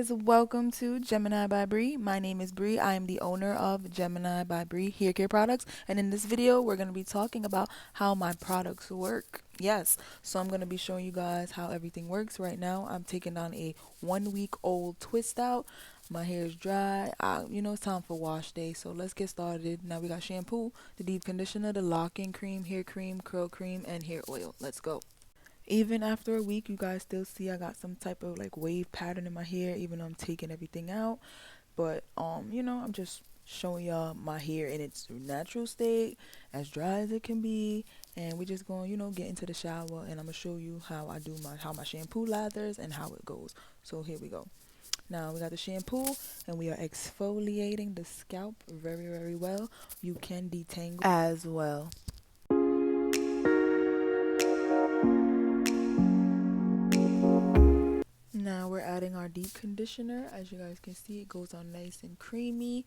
guys, welcome to Geminibybri. My name is Bree. I am the owner of Geminibybri hair care products, and in this video we're going to be talking about how my products work. Yes, so I'm going to be showing you guys how everything works. Right now I'm taking on a 1-week-old twist out. My hair is dry. It's time for wash day, so let's get started. Now we got shampoo, the deep conditioner, the lock-in cream, hair cream, curl cream, and hair oil. Let's go. Even after a week, you guys still see I got some type of like wave pattern in my hair, even though I'm taking everything out. But I'm just showing y'all my hair in its natural state, as dry as it can be. And we're just going, get into the shower, and I'm gonna show you how I do how my shampoo lathers and how it goes. So here we go. Now we got the shampoo, and we are exfoliating the scalp very, very well. You can detangle as well. Now we're adding our deep conditioner. As you guys can see, it goes on nice and creamy,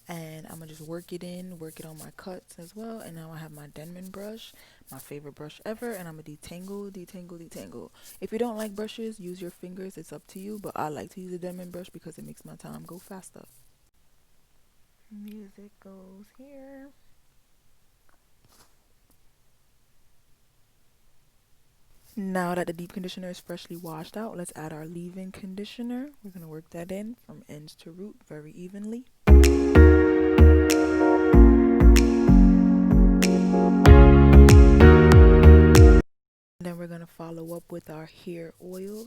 and I'm gonna just work it on my cuts as well. And now I have my Denman brush, my favorite brush ever, and I'm gonna detangle. If you don't like brushes, use your fingers, it's up to you, but I like to use a Denman brush because it makes my time go faster. Music goes here. Now that the deep conditioner is freshly washed out, let's add our leave-in conditioner. We're going to work that in from ends to root very evenly. Then we're going to follow up with our hair oil,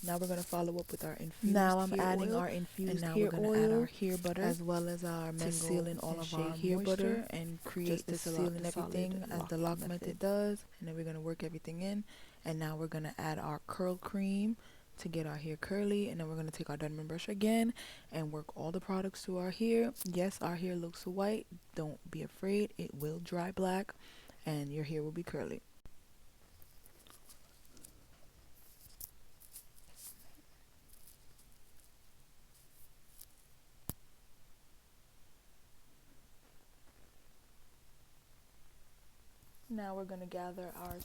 Now we're going to follow up with our infused Now I'm hair adding oil, our infused and now hair we're going to add our hair butter as well as our to seal in all of our hair butter and create the seal and everything as the lock method does. And then we're going to work everything in, and now we're going to add our curl cream to get our hair curly. And then we're going to take our Denman brush again and work all the products to our hair. Yes, our hair looks white. Don't be afraid, it will dry black and your hair will be curly. Now we're going to gather our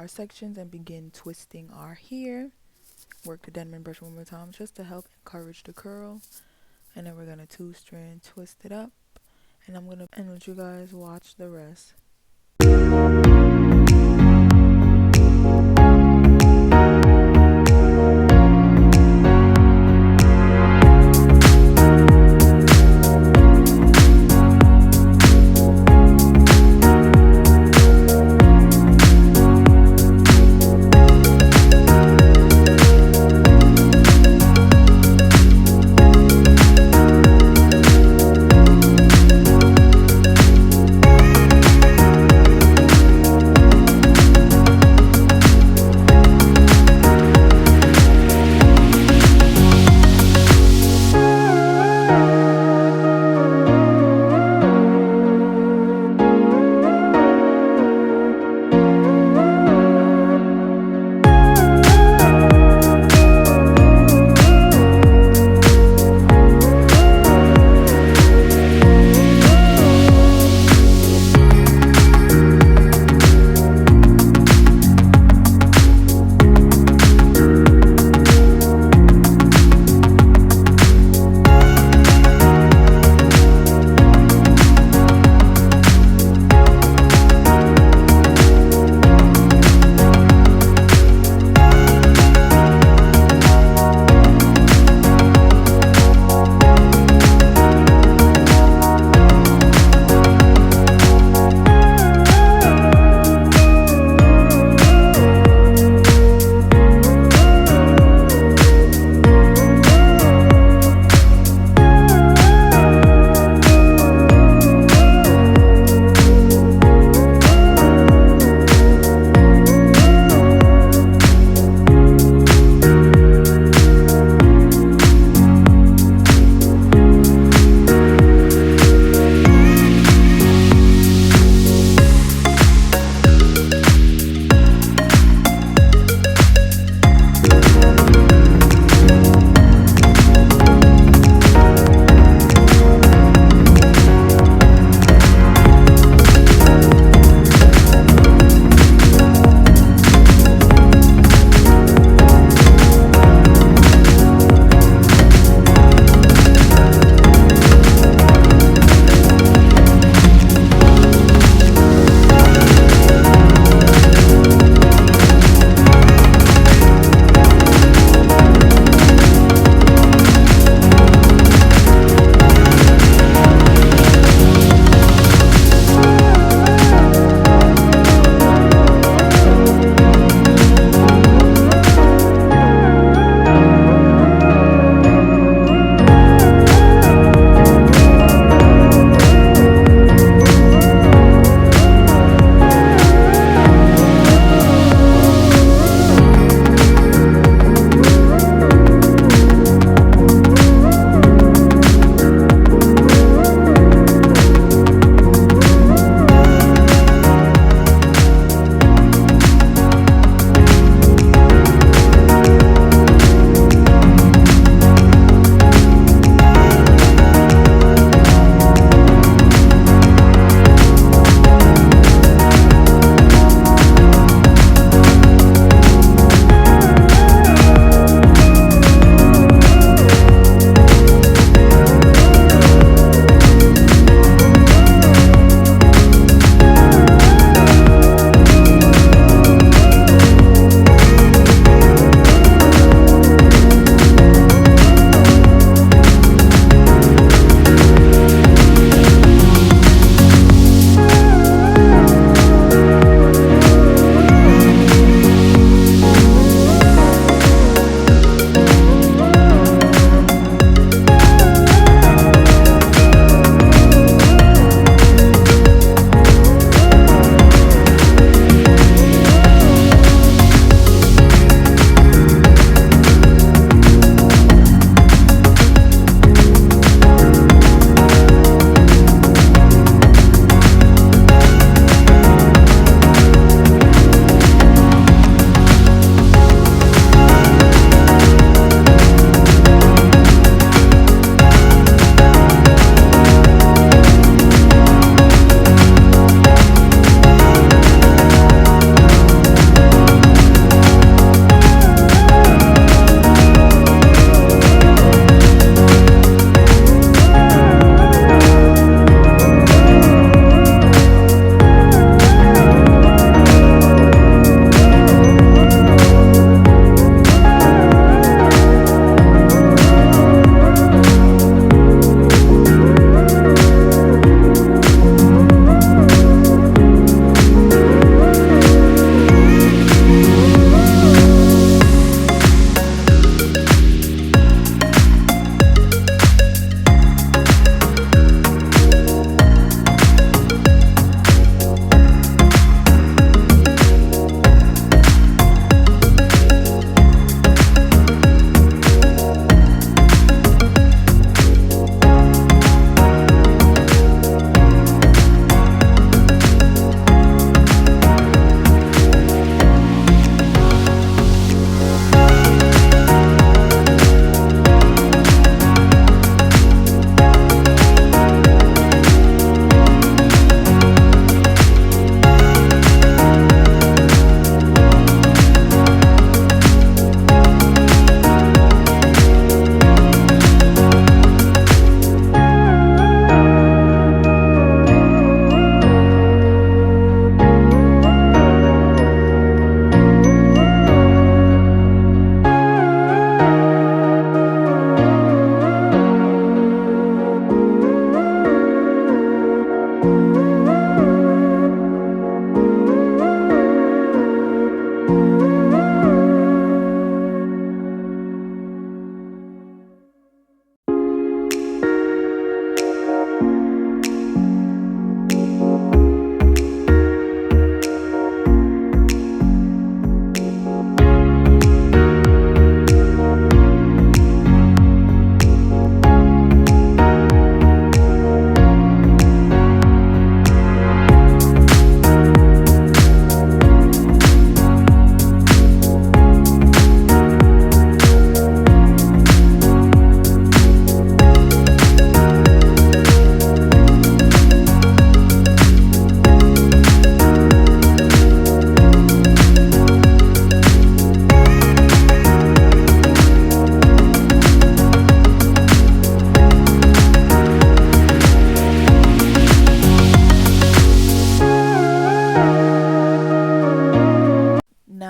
sections, and begin twisting our hair. Work the Denman brush one more time just to help encourage the curl. And then we're going to 2-strand twist it up, and I'm going to let you guys watch the rest.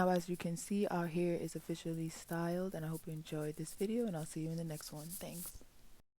Now, as you can see, our hair is officially styled, and I hope you enjoyed this video, and I'll see you in the next one. Thanks.